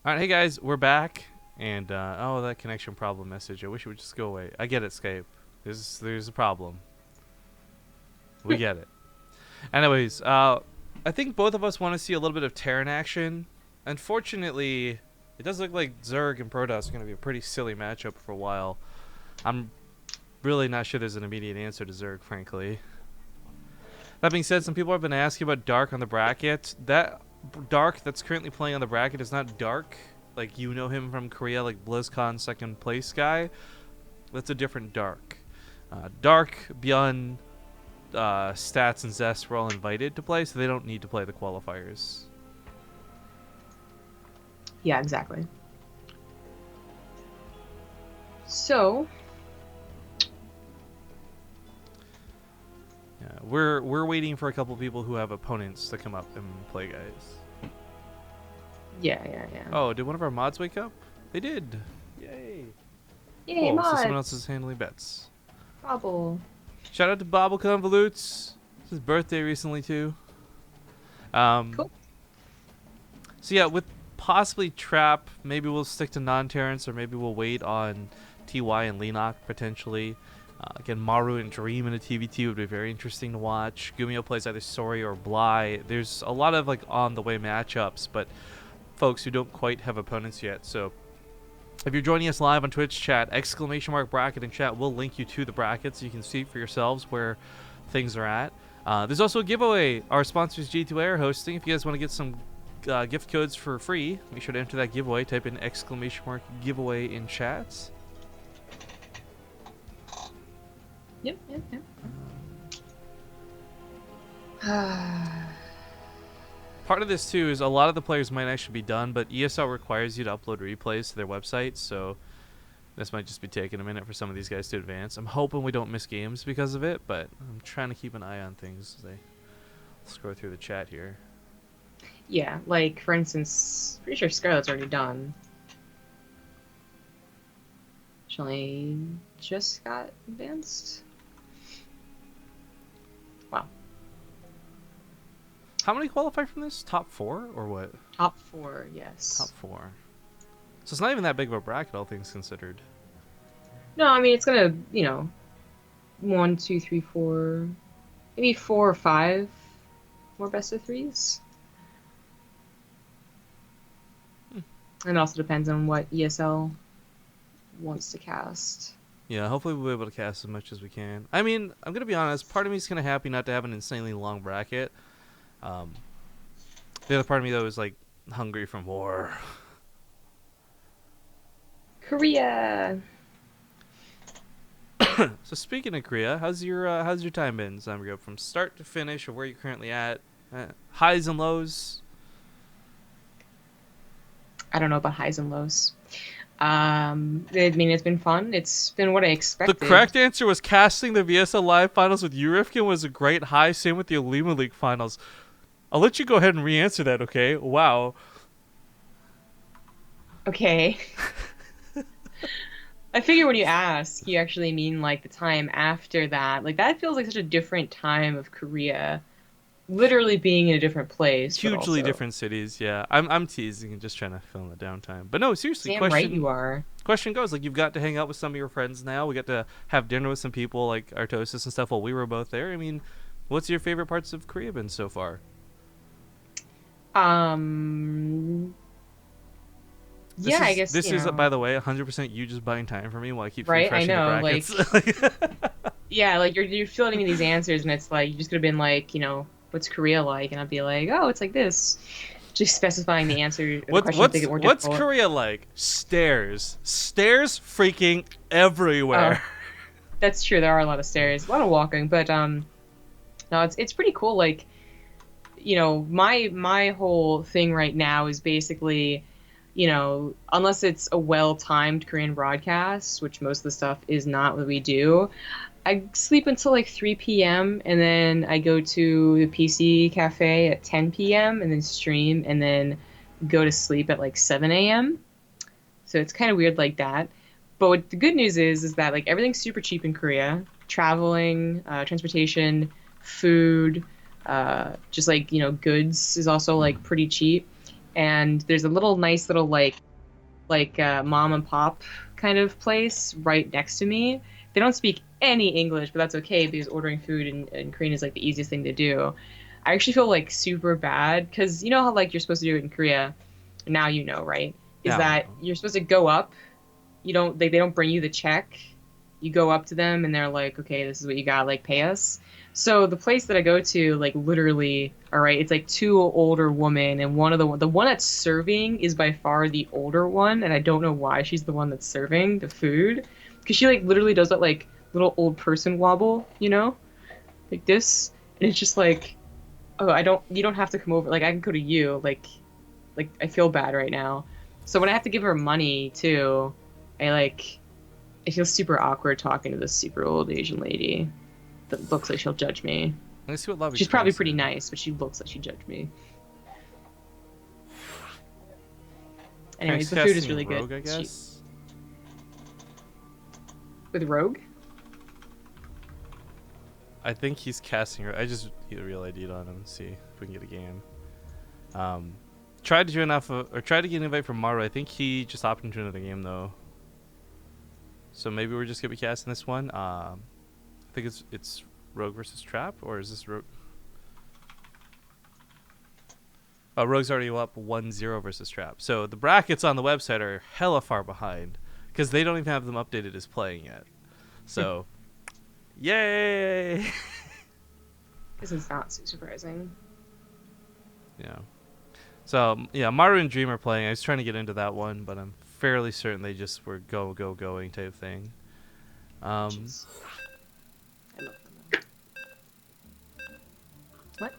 All right, hey guys, we're back, and oh, that connection problem message. I wish it would just go away. I get it, Skype. There's a problem. We get it. Anyways, I think both of us want to see a little bit of Terran action. Unfortunately, it does look like Zerg and Protoss are going to be a pretty silly matchup for a while. I'm really not sure there's an immediate answer to Zerg, frankly. That being said, some people have been asking about Dark on the bracket. That Dark that's currently playing on the bracket is not Dark like you know him from Korea, like BlizzCon second place guy. That's a different Dark. Dark, Byun, Stats, and Zest were all invited to play, so they don't need to play the qualifiers. Yeah, exactly. So Yeah, we're waiting for a couple people who have opponents to come up and play, guys. yeah. Oh, did one of our mods wake up? They did. Yay. Yay, Cool. So mod. someone else is handling bets. Bobble. Shout out to Bobble Convolutes. It's his birthday recently too. Cool. So yeah, with possibly Trap, maybe we'll stick to non-Terrans, or maybe we'll wait on TY and Lenok potentially. Again, Maru and Dream in a TVT would be very interesting to watch. Gumio plays either Sori or Bly. There's a lot of like on the way matchups, but folks who don't quite have opponents yet. So if you're joining us live on Twitch chat, !bracket in chat will link you to the brackets so you can see for yourselves where things are at. There's also a giveaway. Our sponsors G2A are hosting. If you guys want to get some gift codes for free, make sure to enter that giveaway. Type in !giveaway in chat. Yep. Part of this too is a lot of the players might actually be done, but ESL requires you to upload replays to their website, so this might just be taking a minute for some of these guys to advance. I'm hoping we don't miss games because of it, but I'm trying to keep an eye on things as I scroll through the chat here. Yeah, like for instance, pretty sure Scarlet's already done. Actually, just got advanced. Wow. How many qualify from this? Top 4 or what? Top 4, yes. Top 4. So it's not even that big of a bracket, all things considered. No, I mean it's gonna, 1, 2, 3, 4, maybe 4 or 5 more best of 3s. And it also depends on what ESL wants to cast. Yeah, hopefully we'll be able to cast as much as we can. I mean, I'm going to be honest, part of me is kind of happy not to have an insanely long bracket. The other part of me, though, is, like, hungry for more. Korea! So speaking of Korea, how's your time been, Zamrigo? From start to finish, or where you're currently at? Highs and lows? I don't know about highs and lows. I mean, it's been fun. It's been what I expected. The correct answer was casting the VSL Live Finals with Urifkin was a great high. Same with the Alima League Finals. I'll let you go ahead and re-answer that, okay? Wow. Okay. I figure when you ask, you actually mean, like, the time after that. Like, that feels like such a different time of Korea. Literally being in a different place. Hugely different cities, yeah. I'm teasing and just trying to fill in the downtime. But no, seriously, Damn right you are. Question goes, like, you've got to hang out with some of your friends now. We got to have dinner with some people like Artosis and stuff while we were both there. I mean, what's your favorite parts of Korea been so far? I guess this is by the way 100% you just buying time for me while I keep right. I refreshing know, the brackets. yeah, like you're filling me these answers, and it's like you just could have been like, what's Korea like, and I'd be like, oh, it's like this, just specifying the answer. What's Korea like? Stairs freaking everywhere. That's true. There are a lot of stairs, a lot of walking, but no, it's pretty cool. Like, my whole thing right now is basically, unless it's a well-timed Korean broadcast, which most of the stuff is not what we do, I sleep until like 3 p.m. and then I go to the PC cafe at 10 p.m. and then stream and then go to sleep at like 7 a.m. So it's kind of weird like that. But what the good news is that like everything's super cheap in Korea. Traveling, transportation, food, just like, goods is also like pretty cheap. and there's a little nice little mom and pop kind of place right next to me. They don't speak any English, but that's okay because ordering food in Korean is like the easiest thing to do. I actually feel like super bad because you know how like you're supposed to do it in Korea. Now you know, right? Is Now I that know. you're supposed to go up. You don't they don't bring you the check. You go up to them and they're like, okay, this is what you got, like pay us. So the place that I go to, like literally, all right, it's like two older women, and one of the one that's serving is by far the older one, and I don't know why she's the one that's serving the food, because she like literally does that like little old person wobble, you know, like this, and it's just like, oh, you don't have to come over, like I can go to you, like I feel bad right now. So when I have to give her money too, I like I feel super awkward talking to this super old Asian lady that looks like she'll judge me. Let's see what lobby She's probably Craig's pretty in. nice, but she looks like she'd judge me. Craig's Anyways, the food is casting really Rogue, good. I guess. With Rogue? I think he's casting her. I just need a real ID on him. See if we can get a game. Tried to join off or tried to get an invite from Maru. I think he just opted into another game though. So maybe we're just gonna be casting this one. I think it's Rogue versus Trap, or is this Rogue? Oh, Rogue's already up 1-0 versus Trap. So the brackets on the website are hella far behind because they don't even have them updated as playing yet. So, yay! This is not so surprising. Yeah. So yeah, Maru and Dream are playing. I was trying to get into that one, but I'm fairly certain they just were going type thing. Jeez. I love them. What?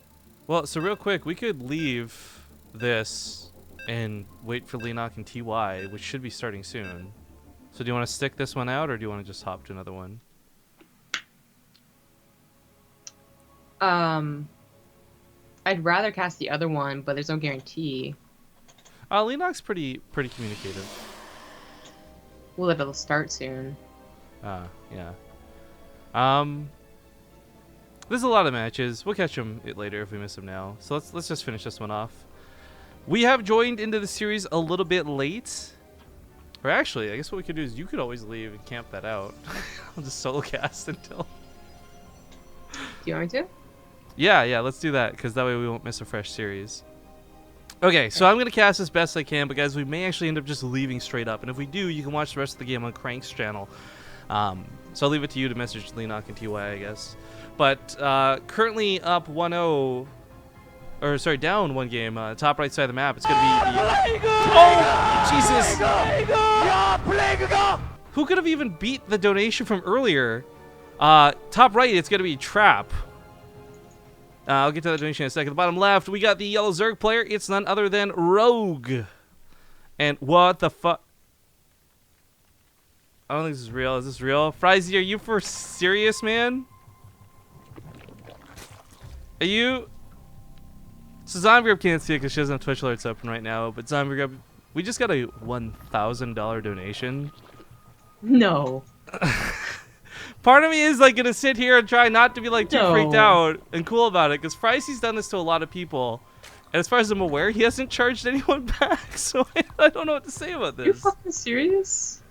Well, so real quick, we could leave this and wait for Leenock and TY, which should be starting soon. So do you want to stick this one out, or do you want to just hop to another one? I'd rather cast the other one, but there's no guarantee. Leenock's pretty communicative. Well, it'll start soon. Yeah. There's a lot of matches. We'll catch them later if we miss them now. So let's just finish this one off. We have joined into the series a little bit late. Or actually, I guess what we could do is you could always leave and camp that out. I'll just solo cast until. Do you want me to? Yeah, let's do that, because that way we won't miss a fresh series. Okay, so I'm going to cast as best I can, but guys, we may actually end up just leaving straight up. And if we do, you can watch the rest of the game on Crank's channel. So I'll leave it to you to message Leenock and TY, I guess. But currently up 1-0, or sorry, down one game, top right side of the map. It's going to be the... Oh, Jesus! Who could have even beat the donation from earlier? Top right, it's going to be Trap. I'll get to that donation in a second. The bottom left, we got the yellow Zerg player. It's none other than Rogue. And what the fuck? I don't think this is real. Is this real? Frizy, are you for serious, man? Are you? So Zombie can't see it because she doesn't have Twitch alerts open right now. But Zombie, we just got a $1,000 donation. No. Part of me is like gonna sit here and try not to be like too No. freaked out and cool about it, because Fricy's done this to a lot of people, and as far as I'm aware, he hasn't charged anyone back. So I don't know what to say about You're this. fucking serious?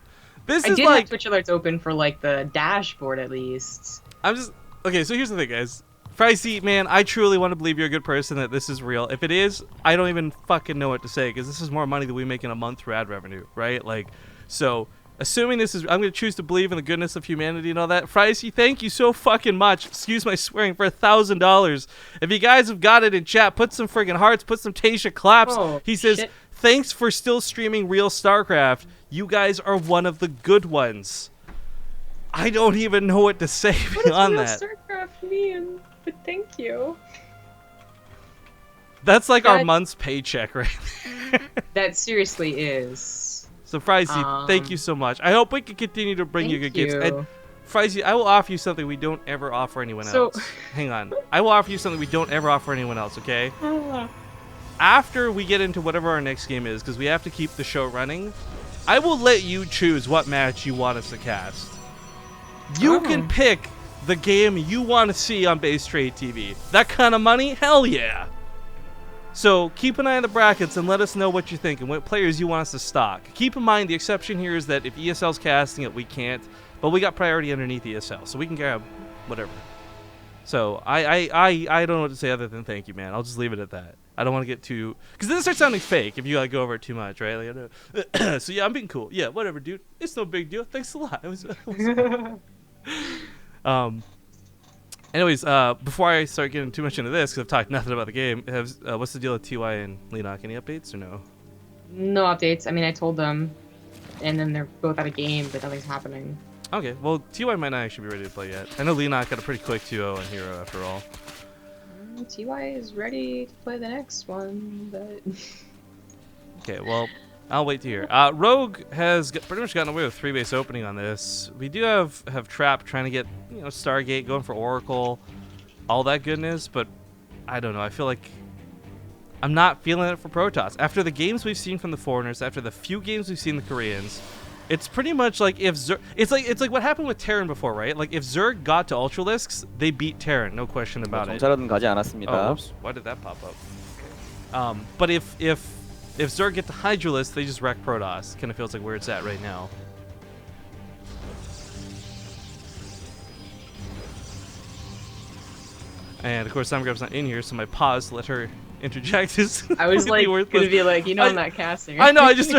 This I is did like have Twitch alerts open for like the dashboard at least. I'm just okay. So here's the thing, guys. Fricy, man, I truly want to believe you're a good person, that this is real. If it is, I don't even fucking know what to say, because this is more money than we make in a month through ad revenue, right? Like, so. Assuming this is, I'm going to choose to believe in the goodness of humanity and all that. Fricy, thank you so fucking much. Excuse my swearing, for $1,000. If you guys have got it in chat, put some friggin' hearts, put some Tasha claps. Oh, He says, shit. thanks for still streaming real StarCraft. You guys are one of the good ones. I don't even know what to say beyond What does that. real StarCraft mean? But thank you. That's like our That- month's paycheck right there. That seriously is. So, Frizy, thank you so much. I hope we can continue to bring you good Thank gifts. you. And Frizy, I will offer you something we don't ever offer anyone So- else. Hang on. I will offer you something we don't ever offer anyone else, okay? After we get into whatever our next game is, because we have to keep the show running, I will let you choose what match you want us to cast. You can pick the game you want to see on BaseTradeTV. That kind of money? Hell yeah. So keep an eye on the brackets and let us know what you think and what players you want us to stock. Keep in mind the exception here is that if ESL's casting it, we can't. But we got priority underneath ESL, so we can grab whatever. So I don't know what to say other than thank you, man. I'll just leave it at that. I don't want to get too, because then it starts sounding fake if you like go over it too much, right? Like, so yeah, I'm being cool. Yeah, whatever, dude. It's no big deal. Thanks a lot. Anyways, before I start getting too much into this, because I've talked nothing about the game, what's the deal with TY and Leenock? Any updates or no? No updates. I mean, I told them, and then they're both out of game, but nothing's happening. Okay, well, TY might not actually be ready to play yet. I know Leenock got a pretty quick 2-0 on Hero after all. TY is ready to play the next one, but... Okay, well, I'll wait to hear. Rogue has pretty much gotten away with 3-base opening on this. We do have Trap trying to get, you know, Stargate, going for Oracle, all that goodness, but I don't know. I feel like I'm not feeling it for Protoss. After the games we've seen from the foreigners, after the few games we've seen the Koreans, it's pretty much like if Zerg, it's like what happened with Terran before, right? Like if Zerg got to Ultralisks, they beat Terran, no question about it. 정찰은 가지 않았습니다. Oh, oops. Why did that pop up? But if Zerg get to Hydralisk, they just wreck Protoss. Kind of feels like where it's at right now. And of course, Samgrab's not in here, so my pause to let her interject is. I was like gonna be like, you know, I'm not casting. Right? I know. I just.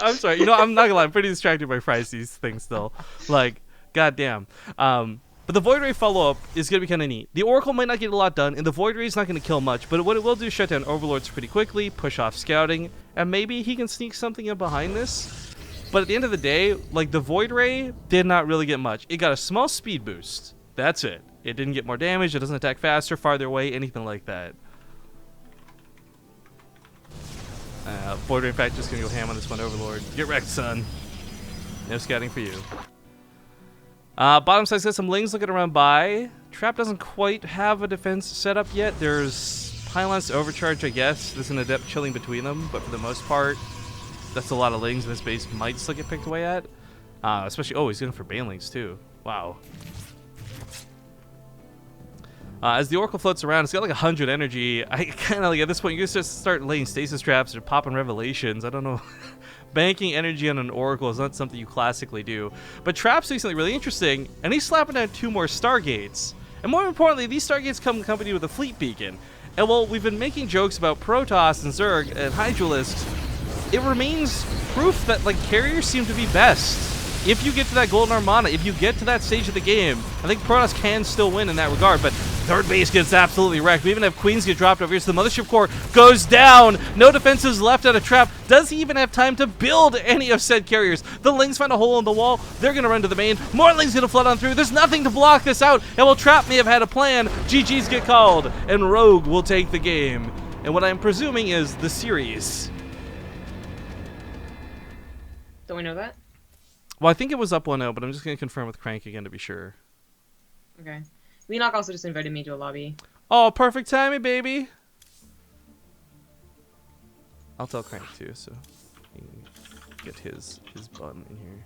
I'm sorry. You know, I'm not gonna lie. I'm pretty distracted by Fry's things still. Like, goddamn. But the Void Ray follow-up is going to be kind of neat. The Oracle might not get a lot done, and the Void Ray is not going to kill much, but what it will do is shut down Overlords pretty quickly, push off scouting, and maybe he can sneak something in behind this. But at the end of the day, like, the Void Ray did not really get much. It got a small speed boost. That's it. It didn't get more damage, it doesn't attack faster, farther away, anything like that. Void Ray, in fact, just going to go ham on this one, Overlord. Get wrecked, son. No scouting for you. Bottom side's got some Lings looking around by. Trap doesn't quite have a defense set up yet. There's pylons to overcharge, I guess. There's an adept chilling between them, but for the most part, that's a lot of Lings, and this base might still get picked away at. Especially, oh, he's going for Banelings too. Wow. As the Oracle floats around, it's got like 100 energy. I kind of like at this point, you just start laying stasis traps or popping revelations. I don't know. Banking energy on an Oracle is not something you classically do. But Trap's doing something really interesting, and he's slapping down 2 more Stargates. And more importantly, these Stargates come accompanied with a fleet beacon. And while we've been making jokes about Protoss and Zerg and Hydralisks, it remains proof that like carriers seem to be best. If you get to that Golden Armada, if you get to that stage of the game, I think Protoss can still win in that regard, but third base gets absolutely wrecked. We even have Queens get dropped over here, so the Mothership Core goes down. No defenses left out of Trap. Does he even have time to build any of said carriers? The Lings find a hole in the wall. They're going to run to the main. More Lings going to flood on through. There's nothing to block this out, and while Trap may have had a plan, GG's get called, and Rogue will take the game. And what I'm presuming is the series. Don't we know that? Well, I think it was up 1-0, but I'm just going to confirm with Crank again to be sure. Okay. Leenock also just invited me to a lobby. Oh, perfect timing, baby. I'll tell Crank too, so he can get his button in here.